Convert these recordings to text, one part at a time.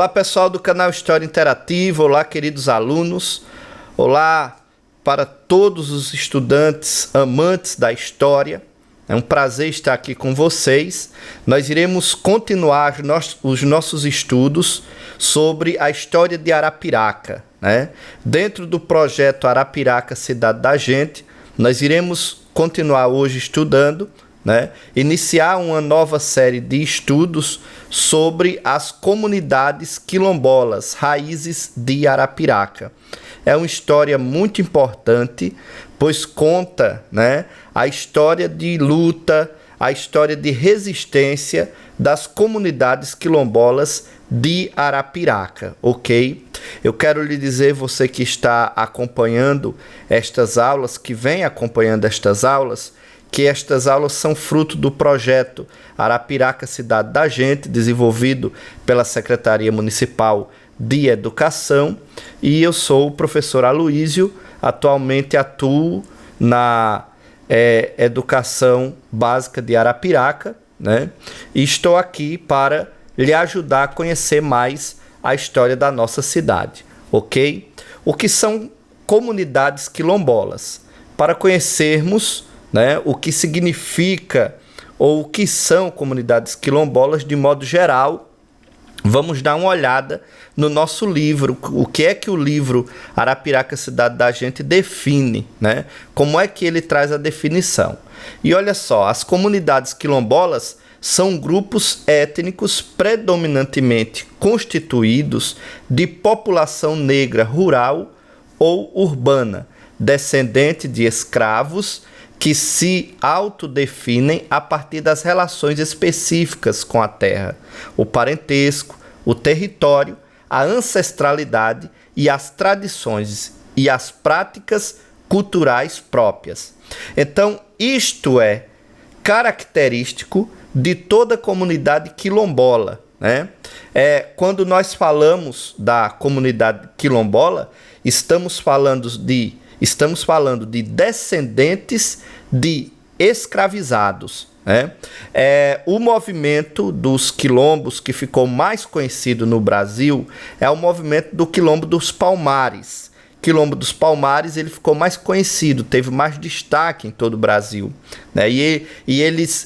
Olá pessoal do canal História Interativa, olá queridos alunos, olá para todos os estudantes amantes da história. É um prazer estar aqui com vocês. Nós iremos continuar os nossos estudos sobre a história de Arapiraca, né? Dentro do projeto Arapiraca, Cidade da Gente, nós iremos continuar hoje estudando, né? Iniciar uma nova série de estudos sobre as comunidades quilombolas, raízes de Arapiraca. É uma história muito importante, pois conta, né, a história de luta, a história de resistência das comunidades quilombolas de Arapiraca, ok? Eu quero lhe dizer, você que está acompanhando estas aulas, que vem acompanhando estas aulas, que estas aulas são fruto do projeto Arapiraca Cidade da Gente, desenvolvido pela Secretaria Municipal de Educação, e eu sou o professor Aloísio, atualmente atuo na Educação Básica de Arapiraca, né? E estou aqui para lhe ajudar a conhecer mais a história da nossa cidade, ok? O que são comunidades quilombolas? Para conhecermos, né, o que significa ou o que são comunidades quilombolas de modo geral, vamos dar uma olhada no nosso livro, o que é que o livro Arapiraca Cidade da Gente define, né? Como é que ele traz a definição. E olha só, as comunidades quilombolas são grupos étnicos predominantemente constituídos de população negra rural ou urbana, descendente de escravos, que se autodefinem a partir das relações específicas com a terra, o parentesco, o território, a ancestralidade e as tradições e as práticas culturais próprias. Então, isto é característico de toda a comunidade quilombola, né? Quando nós falamos da comunidade quilombola, estamos falando de descendentes de escravizados, né? O movimento dos quilombos que ficou mais conhecido no Brasil é o movimento do Quilombo dos Palmares. Quilombo dos Palmares, ele ficou mais conhecido, teve mais destaque em todo o Brasil, né? E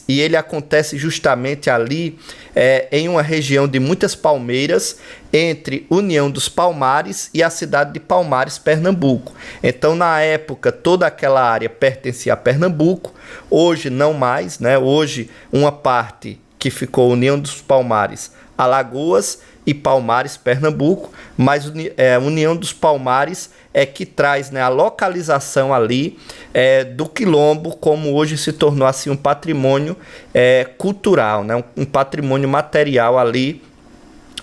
ele acontece justamente ali em uma região de muitas palmeiras, entre União dos Palmares e a cidade de Palmares, Pernambuco. Então, na época, toda aquela área pertencia a Pernambuco, hoje não mais, né? Hoje, uma parte que ficou União dos Palmares, Alagoas e Palmares, Pernambuco, mas a União dos Palmares é que traz, né, a localização ali do quilombo, como hoje se tornou assim um patrimônio cultural, né, um patrimônio material ali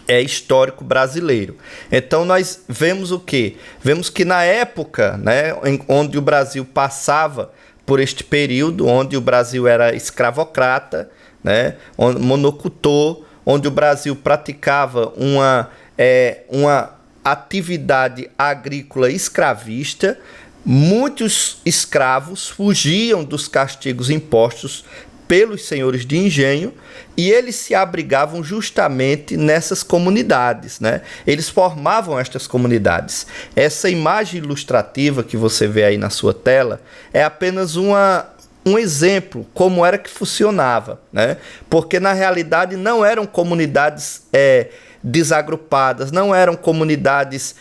histórico brasileiro. Então nós vemos o quê? Vemos que na época, né, onde o Brasil passava por este período, onde o Brasil era escravocrata, né, monocultor, onde o Brasil praticava uma atividade agrícola escravista, muitos escravos fugiam dos castigos impostos pelos senhores de engenho e eles se abrigavam justamente nessas comunidades, né? Eles formavam estas comunidades. Essa imagem ilustrativa que você vê aí na sua tela é apenas um exemplo como era que funcionava, né? Porque na realidade não eram comunidades desagrupadas, não eram comunidades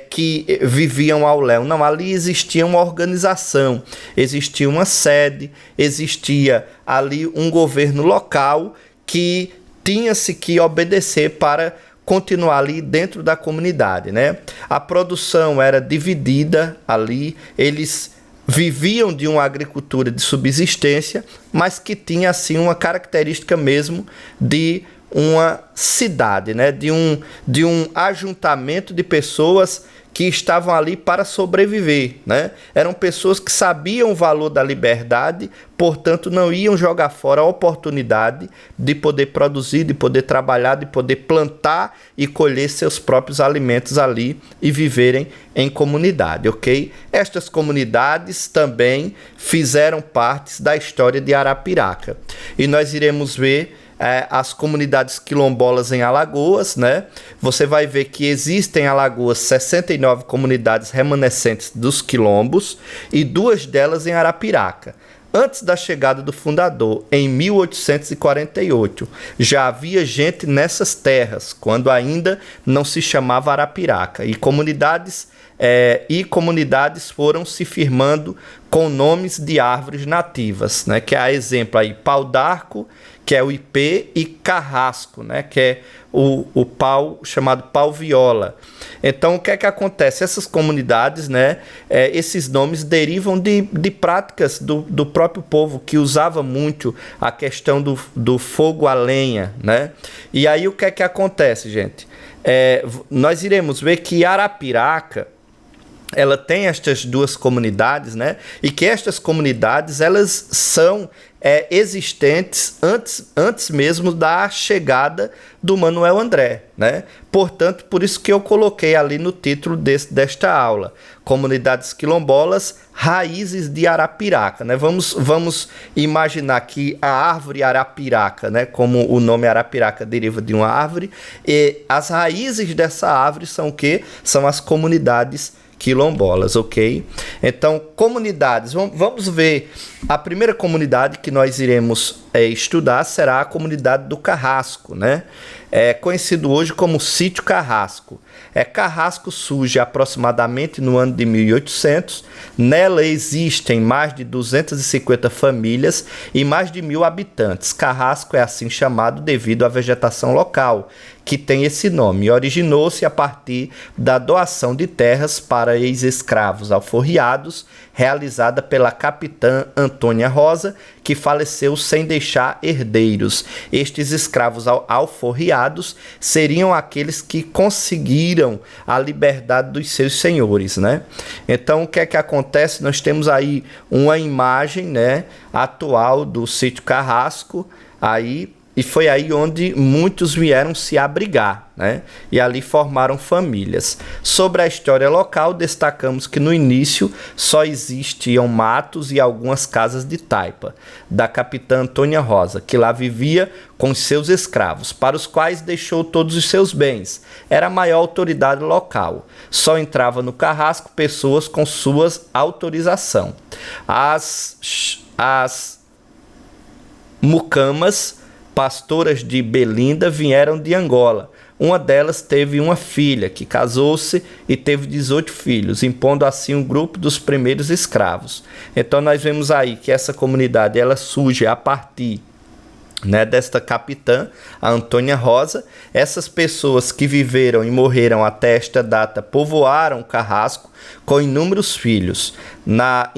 que viviam ao léu, não, ali existia uma organização, existia uma sede, existia ali um governo local que tinha-se que obedecer para continuar ali dentro da comunidade, né? A produção era dividida ali, eles viviam de uma agricultura de subsistência, mas que tinha assim uma característica mesmo de uma cidade, né? De um ajuntamento de pessoas que estavam ali para sobreviver, né? Eram pessoas que sabiam o valor da liberdade, portanto não iam jogar fora a oportunidade de poder produzir, de poder trabalhar, de poder plantar e colher seus próprios alimentos ali e viverem em comunidade, ok? Estas comunidades também fizeram parte da história de Arapiraca. E nós iremos ver as comunidades quilombolas em Alagoas, né? Você vai ver que existem em Alagoas 69 comunidades remanescentes dos quilombos e 2 delas em Arapiraca. Antes da chegada do fundador, em 1848, já havia gente nessas terras, quando ainda não se chamava Arapiraca, e comunidades foram se firmando com nomes de árvores nativas, né? Que é a exemplo aí, pau d'arco, que é o ipê, e carrasco, né? Que é o pau chamado pau-viola. Então, o que é que acontece? Essas comunidades, né? Esses nomes derivam de práticas do próprio povo, que usava muito a questão do fogo a lenha, né? E aí, o que é que acontece, gente? Nós iremos ver que Arapiraca, ela tem estas 2 comunidades, né? E que estas comunidades, elas são existentes antes mesmo da chegada do Manuel André, né? Portanto, por isso que eu coloquei ali no título desta aula, Comunidades Quilombolas, Raízes de Arapiraca, né? Vamos imaginar que a árvore Arapiraca, né? Como o nome Arapiraca deriva de uma árvore, e as raízes dessa árvore são o quê? São as comunidades quilombolas, ok? Então, comunidades, vamos ver. A primeira comunidade que nós iremos estudar será a comunidade do Carrasco, né? Conhecido hoje como Sítio Carrasco. Carrasco surge aproximadamente no ano de 1800. Nela existem mais de 250 famílias e mais de 1.000 habitantes. Carrasco é assim chamado devido à vegetação local, que tem esse nome, e originou-se a partir da doação de terras para ex-escravos alforriados, realizada pela capitã Antônia Rosa, que faleceu sem deixar herdeiros. Estes escravos alforriados seriam aqueles que conseguiram a liberdade dos seus senhores, né? Então, o que é que acontece? Nós temos aí uma imagem, né, atual do Sítio Carrasco, e foi aí onde muitos vieram se abrigar, né? E ali formaram famílias. Sobre a história local, destacamos que no início só existiam matos e algumas casas de taipa, da capitã Antônia Rosa, que lá vivia com seus escravos, para os quais deixou todos os seus bens. Era a maior autoridade local. Só entrava no Carrasco pessoas com suas autorização. As mucamas, pastoras de Belinda, vieram de Angola. Uma delas teve uma filha, que casou-se e teve 18 filhos, impondo assim um grupo dos primeiros escravos. Então nós vemos aí que essa comunidade ela surge a partir, né, desta capitã, a Antônia Rosa. Essas pessoas que viveram e morreram até esta data povoaram Carrasco com inúmeros filhos. Na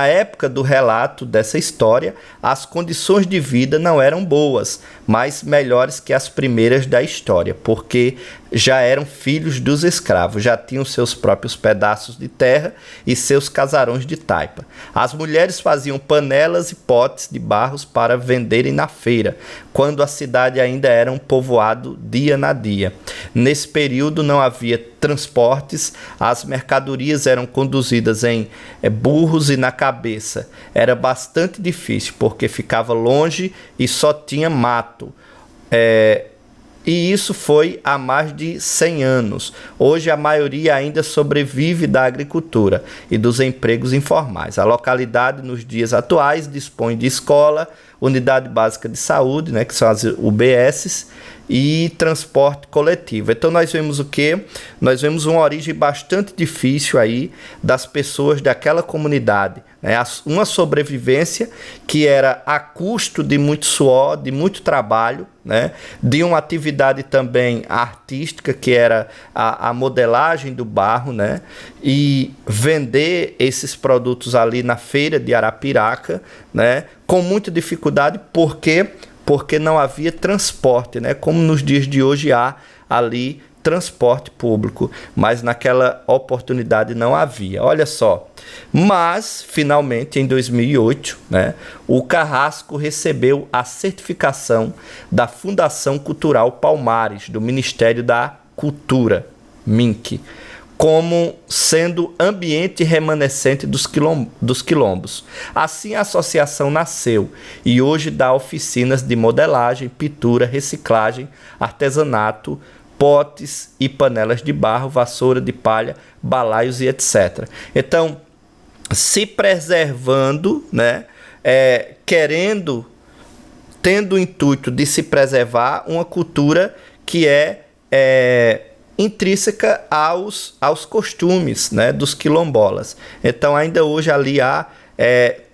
época do relato dessa história, as condições de vida não eram boas, mas melhores que as primeiras da história, porque já eram filhos dos escravos, já tinham seus próprios pedaços de terra e seus casarões de taipa. As mulheres faziam panelas e potes de barros para venderem na feira, quando a cidade ainda era um povoado dia na dia. Nesse período não havia transportes, as mercadorias eram conduzidas em burros e na cabeça. Era bastante difícil, porque ficava longe e só tinha mato. E isso foi há mais de 100 anos. Hoje a maioria ainda sobrevive da agricultura e dos empregos informais. A localidade nos dias atuais dispõe de escola, unidade básica de saúde, né, que são as UBSs, e transporte coletivo. Então nós vemos o quê? Nós vemos uma origem bastante difícil aí das pessoas daquela comunidade, né? Uma sobrevivência que era a custo de muito suor, de muito trabalho, né? De uma atividade também artística, que era a modelagem do barro, né? E vender esses produtos ali na feira de Arapiraca, né? Com muita dificuldade, porque não havia transporte, né? Como nos dias de hoje há ali transporte público, mas naquela oportunidade não havia. Olha só. Mas, finalmente, em 2008, né, o Carrasco recebeu a certificação da Fundação Cultural Palmares, do Ministério da Cultura, MINC, como sendo ambiente remanescente dos quilombos. Assim a associação nasceu e hoje dá oficinas de modelagem, pintura, reciclagem, artesanato, potes e panelas de barro, vassoura de palha, balaios e etc. Então, se preservando, né, tendo o intuito de se preservar uma cultura que é intrínseca aos costumes, né, dos quilombolas. Então, ainda hoje ali há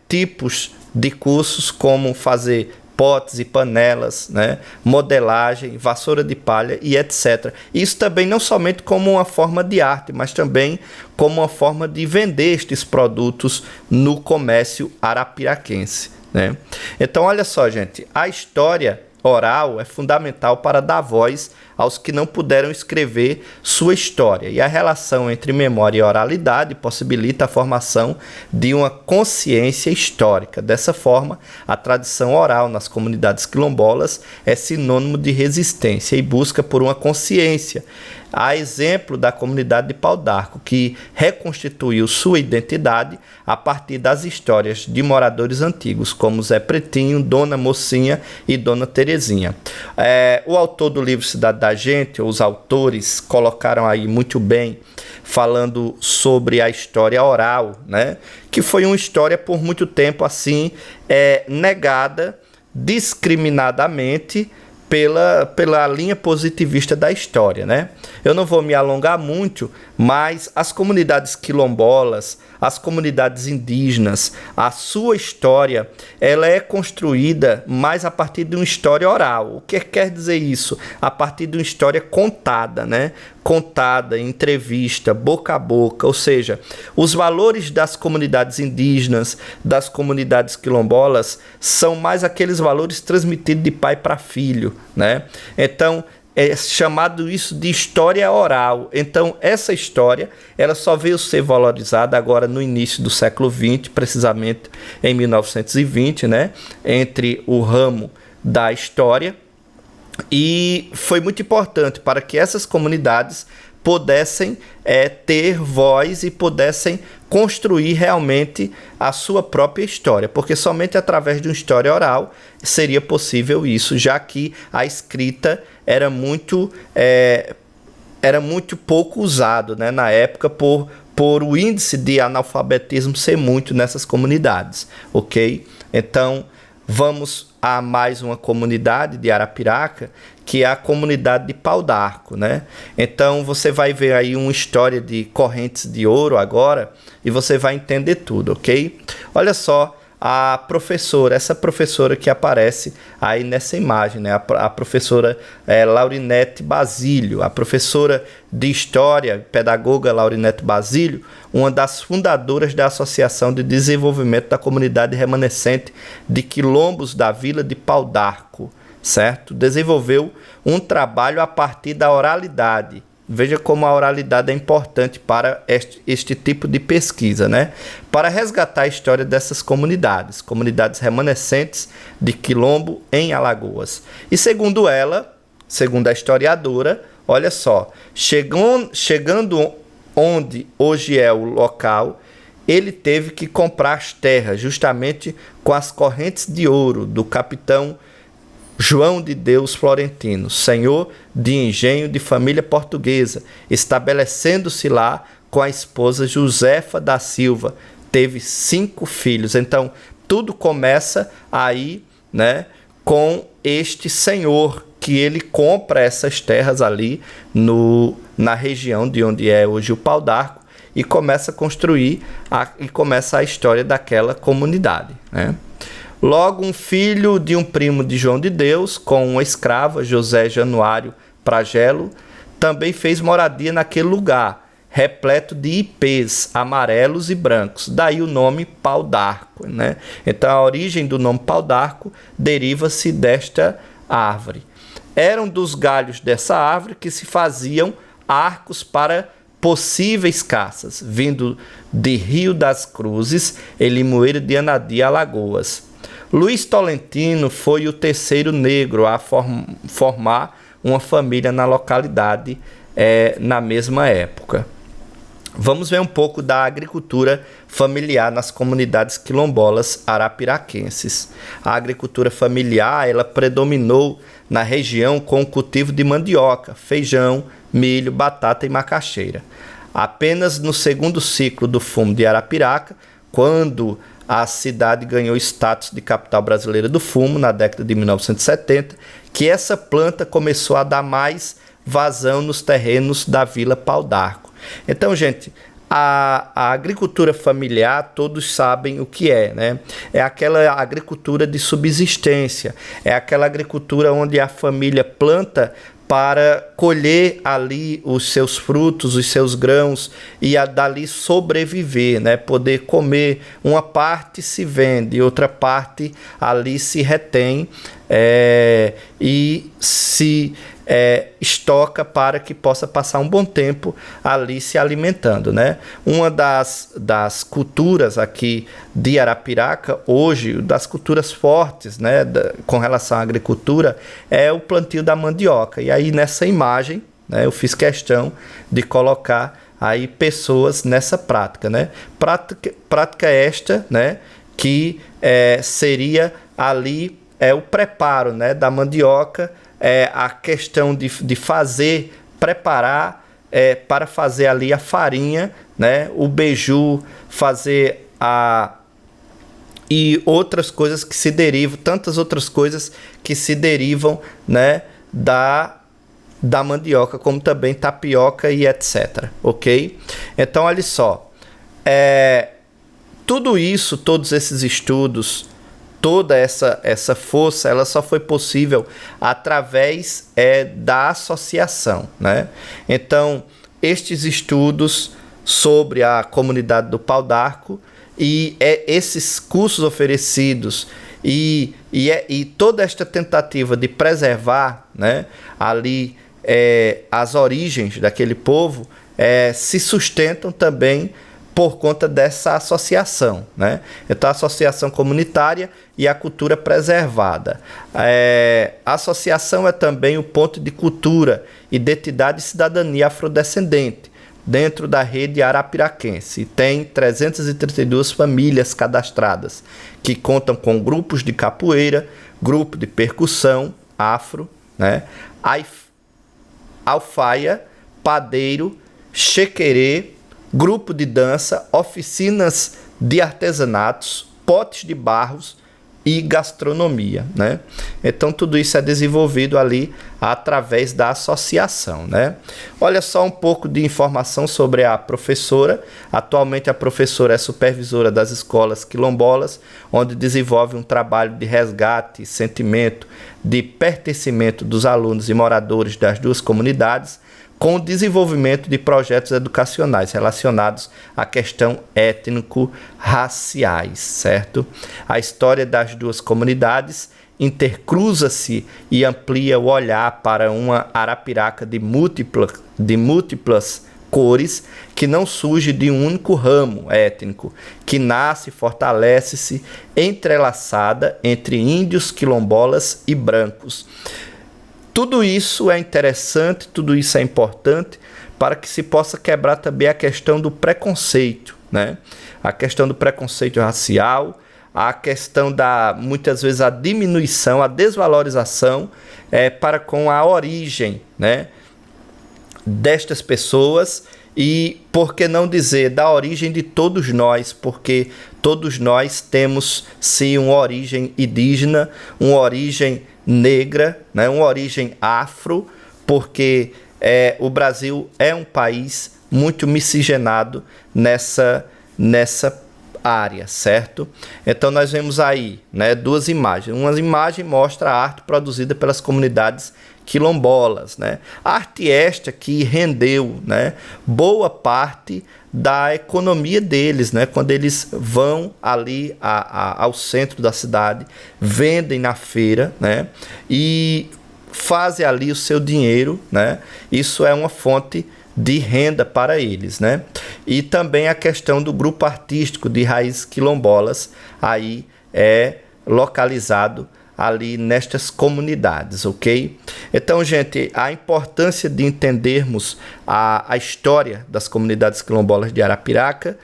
tipos de cursos como fazer potes e panelas, né, modelagem, vassoura de palha e etc. Isso também não somente como uma forma de arte, mas também como uma forma de vender estes produtos no comércio arapiraquense, né? Então, olha só, gente, a história oral é fundamental para dar voz aos que não puderam escrever sua história, e a relação entre memória e oralidade possibilita a formação de uma consciência histórica. Dessa forma, a tradição oral nas comunidades quilombolas é sinônimo de resistência e busca por uma consciência. A exemplo da comunidade de Pau d'Arco, que reconstituiu sua identidade a partir das histórias de moradores antigos, como Zé Pretinho, Dona Mocinha e Dona Terezinha. O autor do livro Cidade da Gente, ou os autores, colocaram aí muito bem, falando sobre a história oral, né? Que foi uma história por muito tempo assim negada discriminadamente pela linha positivista da história, né? Eu não vou me alongar muito, mas as comunidades quilombolas, as comunidades indígenas, a sua história, ela é construída mais a partir de uma história oral. O que quer dizer isso? A partir de uma história contada, né? Contada, em entrevista, boca a boca, ou seja, os valores das comunidades indígenas, das comunidades quilombolas, são mais aqueles valores transmitidos de pai para filho, né? Então, é chamado isso de história oral. Então, essa história, ela só veio ser valorizada agora no início do século XX, precisamente em 1920, né? Entre o ramo da história. E foi muito importante para que essas comunidades pudessem ter voz e pudessem construir realmente a sua própria história, porque somente através de uma história oral seria possível isso, já que a escrita era muito pouco usado, né, na época por o índice de analfabetismo ser muito nessas comunidades, ok? Então, vamos a mais uma comunidade de Arapiraca, que é a comunidade de Pau d'Arco, né? Então, você vai ver aí uma história de correntes de ouro agora e você vai entender tudo, ok? Olha só, a professora, essa professora que aparece aí nessa imagem, né? A professora Laurinete Basílio, a professora de História, pedagoga Laurinete Basílio, uma das fundadoras da Associação de Desenvolvimento da Comunidade Remanescente de Quilombos da Vila de Pau d'Arco, certo? Desenvolveu um trabalho a partir da oralidade. Veja como a oralidade é importante para este tipo de pesquisa, né? Para resgatar a história dessas comunidades remanescentes de Quilombo em Alagoas. E segundo ela, segundo a historiadora, olha só, chegando onde hoje é o local, ele teve que comprar as terras justamente com as correntes de ouro do capitão João de Deus Florentino, senhor de engenho de família portuguesa, estabelecendo-se lá com a esposa Josefa da Silva. Teve 5 filhos. Então, tudo começa aí, né, com este senhor, que ele compra essas terras ali na região de onde é hoje o Pau d'Arco e começa a construir e começa a história daquela comunidade, né? Logo, um filho de um primo de João de Deus, com uma escrava, José Januário Pragelo, também fez moradia naquele lugar, repleto de ipês amarelos e brancos. Daí o nome Pau d'Arco, né? Então, a origem do nome Pau d'Arco deriva-se desta árvore. Eram dos galhos dessa árvore que se faziam arcos para possíveis caças, vindo de Rio das Cruzes, em Limoeiro de Anadia, Alagoas. Luiz Tolentino foi o terceiro negro a formar uma família na localidade na mesma época. Vamos ver um pouco da agricultura familiar nas comunidades quilombolas arapiraquenses. A agricultura familiar, ela predominou na região com o cultivo de mandioca, feijão, milho, batata e macaxeira. Apenas no segundo ciclo do fumo de Arapiraca, quando a cidade ganhou status de capital brasileira do fumo, na década de 1970, que essa planta começou a dar mais vazão nos terrenos da Vila Pau d'Arco. Então, gente, a agricultura familiar, todos sabem o que é, né? É aquela agricultura de subsistência, é aquela agricultura onde a família planta para colher ali os seus frutos, os seus grãos e dali sobreviver, né? Poder comer. Uma parte se vende, outra parte ali se retém e se estoca para que possa passar um bom tempo ali se alimentando, né? Uma das culturas aqui de Arapiraca, hoje, das culturas fortes, né, com relação à agricultura, é o plantio da mandioca. E aí nessa imagem, né, eu fiz questão de colocar aí pessoas nessa prática, né? Prática esta, né, que seria ali o preparo, né, da mandioca, a questão de fazer, preparar para fazer ali a farinha, né, o beiju, fazer e outras coisas que se derivam, tantas outras coisas que se derivam, né, da mandioca, como também tapioca e etc, ok? Então, olha só, tudo isso, todos esses estudos, toda essa força, ela só foi possível através da associação, né? Então, estes estudos sobre a comunidade do Pau d'Arco e esses cursos oferecidos e toda esta tentativa de preservar, né, ali as origens daquele povo se sustentam também por conta dessa associação, né? Então, a associação comunitária e a cultura preservada. A associação é também o ponto de cultura, identidade e cidadania afrodescendente dentro da rede arapiraquense. Tem 332 famílias cadastradas, que contam com grupos de capoeira, grupo de percussão, afro, né? Alfaia, padeiro, chequerê, grupo de dança, oficinas de artesanatos, potes de barros e gastronomia, né? Então, tudo isso é desenvolvido ali através da associação, né? Olha só um pouco de informação sobre a professora. Atualmente, a professora é supervisora das escolas quilombolas, onde desenvolve um trabalho de resgate e sentimento de pertencimento dos alunos e moradores das duas comunidades, com o desenvolvimento de projetos educacionais relacionados à questão étnico-raciais, certo? A história das duas comunidades intercruza-se e amplia o olhar para uma Arapiraca de múltiplas cores, que não surge de um único ramo étnico, que nasce e fortalece-se entrelaçada entre índios, quilombolas e brancos. Tudo isso é interessante, tudo isso é importante para que se possa quebrar também a questão do preconceito, né? A questão do preconceito racial, a questão muitas vezes, a diminuição, a desvalorização para com a origem, né, destas pessoas e, por que não dizer, da origem de todos nós, porque todos nós temos, sim, uma origem indígena, uma origem negra, né, uma origem afro, porque o Brasil é um país muito miscigenado nessa área, certo? Então, nós vemos aí, né, duas imagens. Uma imagem mostra a arte produzida pelas comunidades quilombolas, né? Arte esta que rendeu, né, boa parte da economia deles, né? Quando eles vão ali ao centro da cidade, vendem na feira, né, e fazem ali o seu dinheiro, né? Isso é uma fonte de renda para eles, né? E também a questão do grupo artístico de raízes quilombolas, aí é localizado ali nestas comunidades, ok? Então, gente, a importância de entendermos a história das comunidades quilombolas de Arapiraca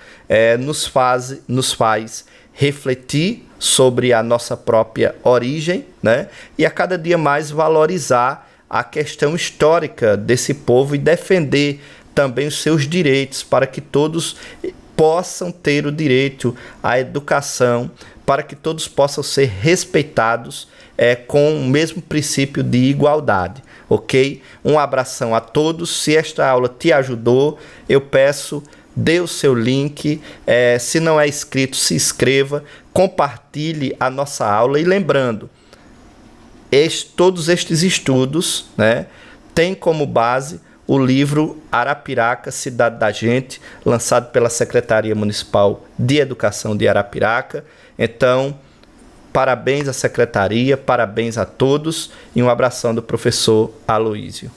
nos faz refletir sobre a nossa própria origem, né? E a cada dia mais valorizar a questão histórica desse povo e defender também os seus direitos, para que todos possam ter o direito à educação, para que todos possam ser respeitados com o mesmo princípio de igualdade, ok? Um abração a todos. Se esta aula te ajudou, eu peço, dê o seu link, se não é inscrito, se inscreva, compartilhe a nossa aula. E lembrando, todos estes estudos, né, têm como base o livro Arapiraca, Cidade da Gente, lançado pela Secretaria Municipal de Educação de Arapiraca. Então, parabéns à Secretaria, parabéns a todos e um abração do professor Aloísio.